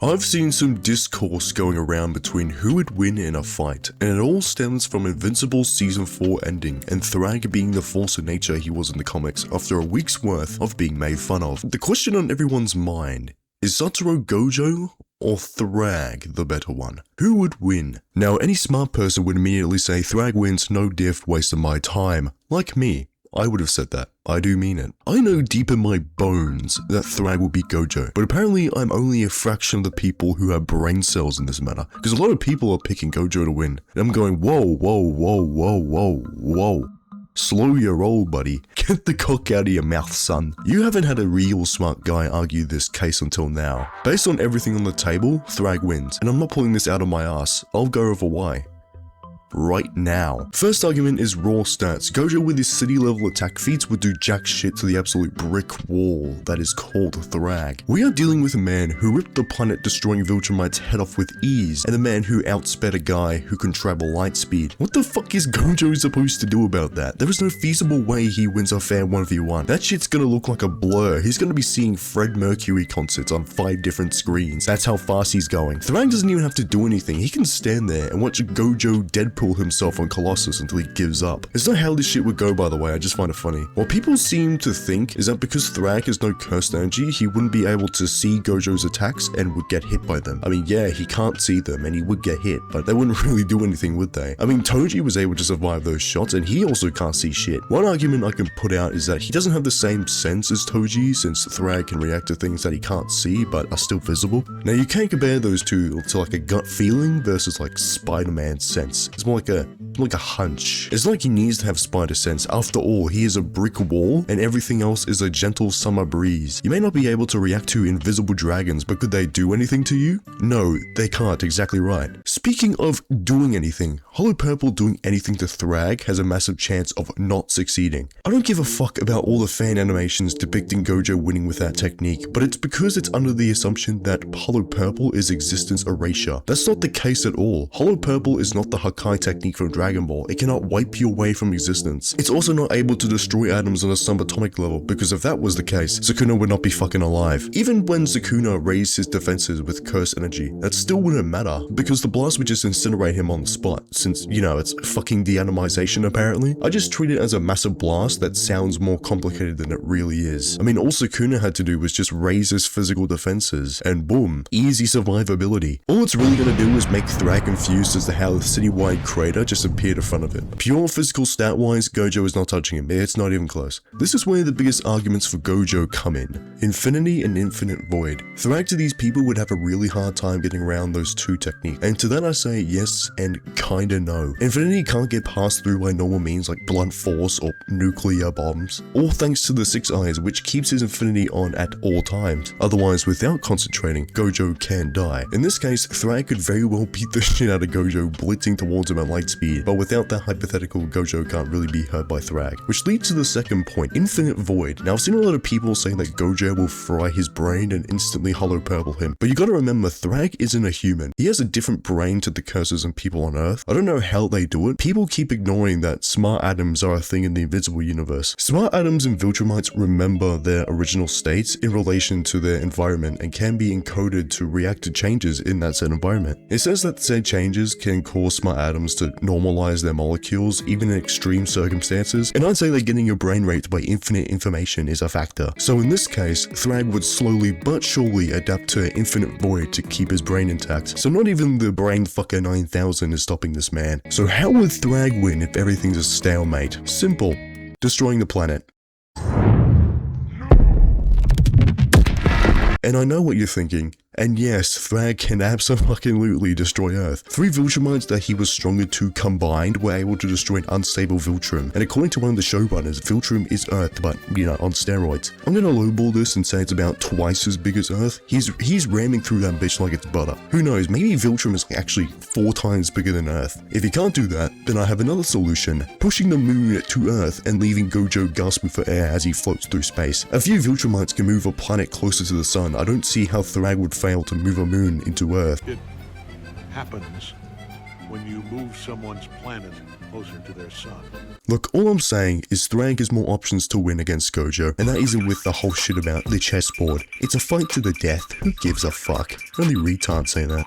I've seen some discourse going around between who would win in a fight, and it all stems from Invincible's Season 4 ending, and Thragg being the force of nature he was in the comics after a week's worth of being made fun of. The question on everyone's mind, is Satoru Gojo or Thragg the better one? Who would win? Now, any smart person would immediately say Thragg wins, no diff, waste of my time. Like me, I would have said that. I do mean it. I know deep in my bones that Thragg will beat Gojo, but apparently I'm only a fraction of the people who have brain cells in this matter, because a lot of people are picking Gojo to win, and I'm going, whoa. Slow your roll, buddy. Get the cock out of your mouth, son. You haven't had a real smart guy argue this case until now. Based on everything on the table, Thragg wins, and I'm not pulling this out of my ass. I'll go over why right now. First argument is raw stats. Gojo with his city level attack feats would do jack shit to the absolute brick wall that is called Thragg. We are dealing with a man who ripped the planet destroying viltrumite's head off with ease, and a man who outsped a guy who can travel light speed. What the fuck is Gojo supposed to do about that? There is no feasible way he wins a fair 1v1. That shit's gonna look like a blur. He's gonna be seeing Fred Mercury concerts on 5 different screens. That's how fast he's going. Thragg doesn't even have to do anything. He can stand there and watch Gojo Deadpool himself on Colossus until he gives up. It's not how this shit would go, by the way. I just find it funny. What people seem to think is that because Thragg has no cursed energy, he wouldn't be able to see Gojo's attacks and would get hit by them. I mean, yeah, he can't see them and he would get hit, but they wouldn't really do anything, would they? I mean, Toji was able to survive those shots and he also can't see shit. One argument I can put out is that he doesn't have the same sense as Toji, since Thragg can react to things that he can't see but are still visible. Now, you can't compare those two to like a gut feeling versus like Spider-Man's sense. It's more like a hunch. It's like he needs to have spider sense. After all, he is a brick wall and everything else is a gentle summer breeze. You may not be able to react to invisible dragons, but could they do anything to you? No, they can't. Exactly right. Speaking of doing anything, Hollow Purple doing anything to Thragg has a massive chance of not succeeding. I don't give a fuck about all the fan animations depicting Gojo winning with that technique, but it's because it's under the assumption that Hollow Purple is existence erasure. That's not the case at all. Hollow Purple is not the Hakai technique from Dragon Ball. It cannot wipe you away from existence. It's also not able to destroy atoms on a subatomic level, because if that was the case, Sukuna would not be fucking alive. Even when Sukuna raised his defenses with cursed energy, that still wouldn't matter, because the blast would just incinerate him on the spot, since, you know, it's fucking deatomization apparently. I just treat it as a massive blast that sounds more complicated than it really is. I mean, all Sukuna had to do was just raise his physical defenses, and boom, easy survivability. All it's really gonna do is make Thragg confused as to how the citywide crater just appeared in front of it. Pure physical stat wise, Gojo is not touching him. It's not even close. This is where the biggest arguments for Gojo come in. Infinity and Infinite Void. Thragg to these people would have a really hard time getting around those two techniques, and to that I say yes and kinda no. Infinity can't get passed through by normal means like blunt force or nuclear bombs, all thanks to the 6 eyes, which keeps his infinity on at all times. Otherwise, without concentrating, Gojo can die. In this case, Thragg could very well beat the shit out of Gojo blitzing towards him at light speed, but without that hypothetical, Gojo can't really be hurt by Thragg. Which leads to the second point, Infinite Void. Now, I've seen a lot of people saying that Gojo will fry his brain and instantly Hollow Purple him, but you gotta remember, Thragg isn't a human. He has a different brain to the cursors and people on Earth. I don't know how they do it. People keep ignoring that smart atoms are a thing in the Invincible universe. Smart atoms and viltrumites remember their original states in relation to their environment and can be encoded to react to changes in that said environment. It says that said changes can cause smart atoms to normalize their molecules even in extreme circumstances, and I'd say that getting your brain raped by infinite information is a factor. So in this case, Thragg would slowly but surely adapt to Infinite Void to keep his brain intact. So not even the brain fucker 9000 is stopping this man. So how would Thragg win if everything's a stalemate? Simple. Destroying the planet. And I know what you're thinking. And yes, Thragg can absolutely destroy Earth. 3 Viltrumites that he was stronger to combined were able to destroy an unstable Viltrum. And according to one of the showrunners, Viltrum is Earth, but, you know, on steroids. I'm gonna lowball this and say it's about twice as big as Earth. He's ramming through that bitch like it's butter. Who knows, maybe Viltrum is actually 4 times bigger than Earth. If he can't do that, then I have another solution. Pushing the moon to Earth and leaving Gojo gasping for air as he floats through space. A few Viltrumites can move a planet closer to the sun. I don't see how Thragg would fail to move a moon into Earth. It happens when you move someone's planet closer to their sun. Look, all I'm saying is Thragg has more options to win against Gojo, and that isn't with the whole shit about the chessboard. It's a fight to the death. Who gives a fuck? Only retards say that.